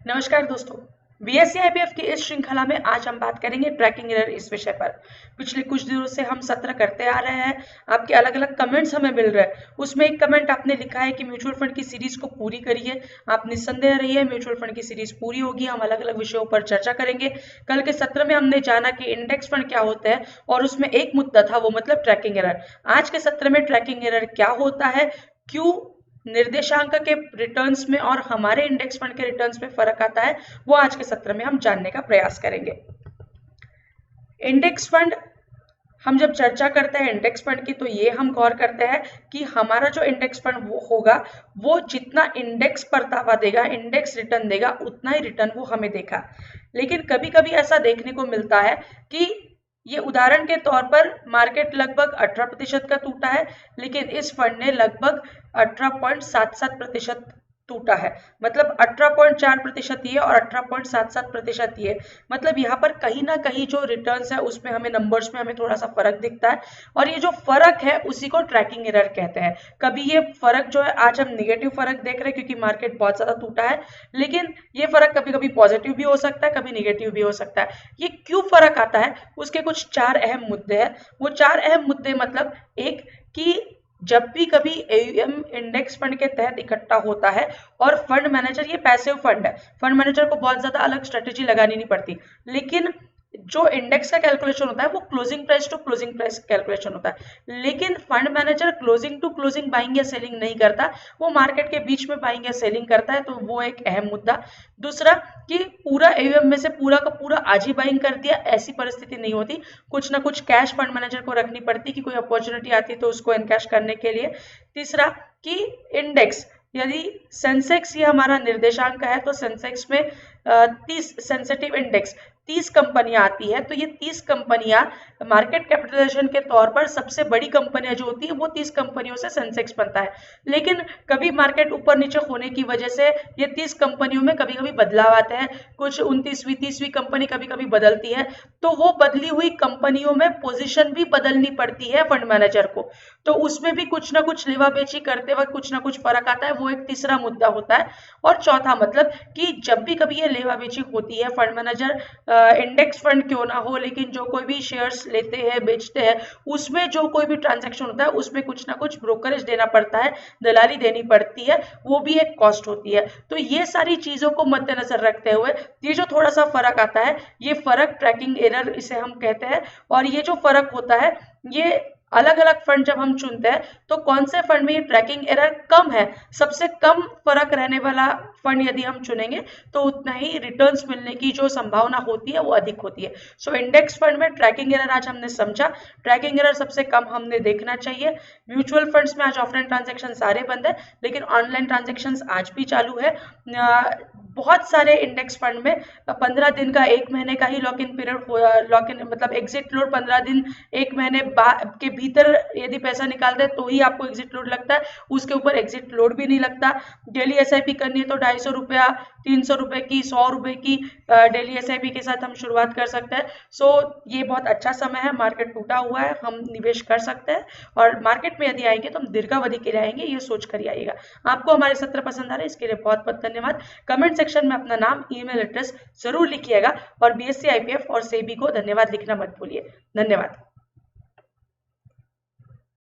नमस्कार दोस्तों, BSc IPF की इस श्रृंखला में आज हम बात करेंगे ट्रैकिंग एरर इस विषय पर। पिछले कुछ दिनों से हम सत्र करते आ रहे हैं, आपके अलग अलग कमेंट्स हमें मिल रहे हैं। उसमें एक कमेंट आपने लिखा है कि म्यूचुअल फंड की सीरीज को पूरी करिए। आप निस्संदेह रहिए, म्यूचुअल फंड की सीरीज पूरी होगी, हम अलग अलग विषयों पर चर्चा करेंगे। कल के सत्र में हमने जाना कि इंडेक्स फंड क्या होते हैं और उसमें एक मुद्दा था, वो मतलब ट्रैकिंग एरर। आज के सत्र में ट्रैकिंग एरर क्या होता है, क्यों निर्देशांक के रिटर्न्स में और हमारे इंडेक्स फंड के रिटर्न्स में फर्क आता है, वो आज के सत्र में हम जानने का प्रयास करेंगे। इंडेक्स फंड, हम जब चर्चा करते हैं इंडेक्स फंड की, तो ये हम गौर करते हैं कि हमारा जो इंडेक्स फंड वो होगा, वो जितना इंडेक्स परतावा देगा, इंडेक्स रिटर्न देगा, उतना ही रिटर्न वो हमें देगा। लेकिन कभी कभी ऐसा देखने को मिलता है कि ये उदाहरण के तौर पर मार्केट लगभग 18% का टूटा है, लेकिन इस फंड ने लगभग 18.77% टूटा है। मतलब 18.4% ये और 18.77% ये। मतलब यहाँ पर कहीं ना कहीं जो रिटर्न्स है उसमें हमें नंबर्स में हमें थोड़ा सा फर्क दिखता है, और ये जो फर्क है उसी को ट्रैकिंग एरर कहते हैं। कभी ये फर्क जो है, आज हम निगेटिव फर्क देख रहे हैं क्योंकि मार्केट बहुत ज्यादा टूटा है, लेकिन ये फर्क कभी कभी पॉजिटिव भी हो सकता है, कभी निगेटिव भी हो सकता है। ये क्यों फर्क आता है, उसके कुछ 4 अहम मुद्दे हैं। वो 4 अहम मुद्दे मतलब, एक कि जब भी कभी एयूएम इंडेक्स फंड के तहत इकट्ठा होता है और फंड मैनेजर, ये पैसिव फंड है, फंड मैनेजर को बहुत ज्यादा अलग स्ट्रेटेजी लगानी नहीं पड़ती, लेकिन जो इंडेक्स का कैलकुलेशन होता है वो closing price to closing price calculation होता है। लेकिन fund manager closing to closing buying या सेलिंग नहीं करता, वो मार्केट के बीच में बाइंग या सेलिंग करता है, तो वो एक अहम मुद्दा। दूसरा कि पूरा एयूएम में से पूरा का पूरा आज ही बाइंग कर दिया, ऐसी परिस्थिति नहीं होती। कुछ ना कुछ कैश फंड मैनेजर को रखनी पड़ती कि कोई अपॉर्चुनिटी आती है तो उसको एनकैश करने के लिए। तीसरा कि इंडेक्स, यदि सेंसेक्स ये हमारा निर्देशांक है, तो सेंसेक्स में 30 सेंसिटिव इंडेक्स 30 कंपनियां आती है, तो ये 30 कंपनियां मार्केट कैपिटलाइजेशन के तौर पर सबसे बड़ी कंपनियां जो होती है, वो 30 कंपनियों से सेंसेक्स बनता है। लेकिन कभी मार्केट ऊपर नीचे होने की वजह से ये 30 कंपनियों में कभी कभी बदलाव आते हैं, कुछ 29वीं 30वीं कंपनी कभी कभी बदलती है, तो वो बदली हुई कंपनियों में पोजीशन भी बदलनी पड़ती है फंड मैनेजर को, तो उसमें भी कुछ ना कुछ लेवा बेची करते वक्त कुछ ना कुछ फर्क आता है, वो एक तीसरा मुद्दा होता है। और चौथा मतलब कि जब भी कभी ये लेवा बेची होती है, फंड मैनेजर इंडेक्स फंड क्यों ना हो, लेकिन जो कोई भी शेयर्स लेते हैं बेचते हैं, उसमें जो कोई भी ट्रांजैक्शन होता है उसमें कुछ ना कुछ ब्रोकरेज देना पड़ता है, दलाली देनी पड़ती है, वो भी एक कॉस्ट होती है। तो ये सारी चीजों को मद्देनजर रखते हुए ये जो थोड़ा सा फर्क आता है, ये फर्क ट्रैकिंग एरर इसे हम कहते हैं। और ये जो फर्क होता है, ये अलग अलग फंड जब हम चुनते हैं तो कौन से फंड में ये ट्रैकिंग एरर कम है, सबसे कम फर्क रहने वाला फंड यदि हम चुनेंगे तो उतना ही रिटर्न्स मिलने की जो संभावना होती है वो अधिक होती है। सो इंडेक्स फंड में ट्रैकिंग एरर आज हमने समझा, ट्रैकिंग एरर सबसे कम हमने देखना चाहिए। म्यूचुअल फंड्स में आज ऑफलाइन ट्रांजेक्शन सारे बंद है, लेकिन ऑनलाइन ट्रांजेक्शन आज भी चालू है। बहुत सारे इंडेक्स फंड में 15 दिन का, 1 महीने का ही lock in period, lock in मतलब एग्जिट लोड 15 दिन 1 महीने के भीतर यदि पैसा निकालते हैं तो ही आपको एग्जिट लोड लगता है, उसके ऊपर एग्जिट लोड भी नहीं लगता। डेली एसआईपी करनी है तो 250 रुपया, 300 रुपए की, 100 रुपए की डेली एसआईपी के साथ हम शुरुआत कर सकते हैं। सो ये बहुत अच्छा समय है, मार्केट टूटा हुआ है, हम निवेश कर सकते हैं, और मार्केट में यदि आएंगे तो हम दीर्घावधि के लिए आएंगे, ये सोच कर ही आइएगा। आपको हमारे सत्र पसंद आ रहे हैं, इसके लिए बहुत बहुत धन्यवाद। कमेंट सेक्शन में अपना नाम, ईमेल एड्रेस जरूर लिखिएगा, और बीएससी आईपीएफ और सेबी को धन्यवाद लिखना मत भूलिए। धन्यवाद।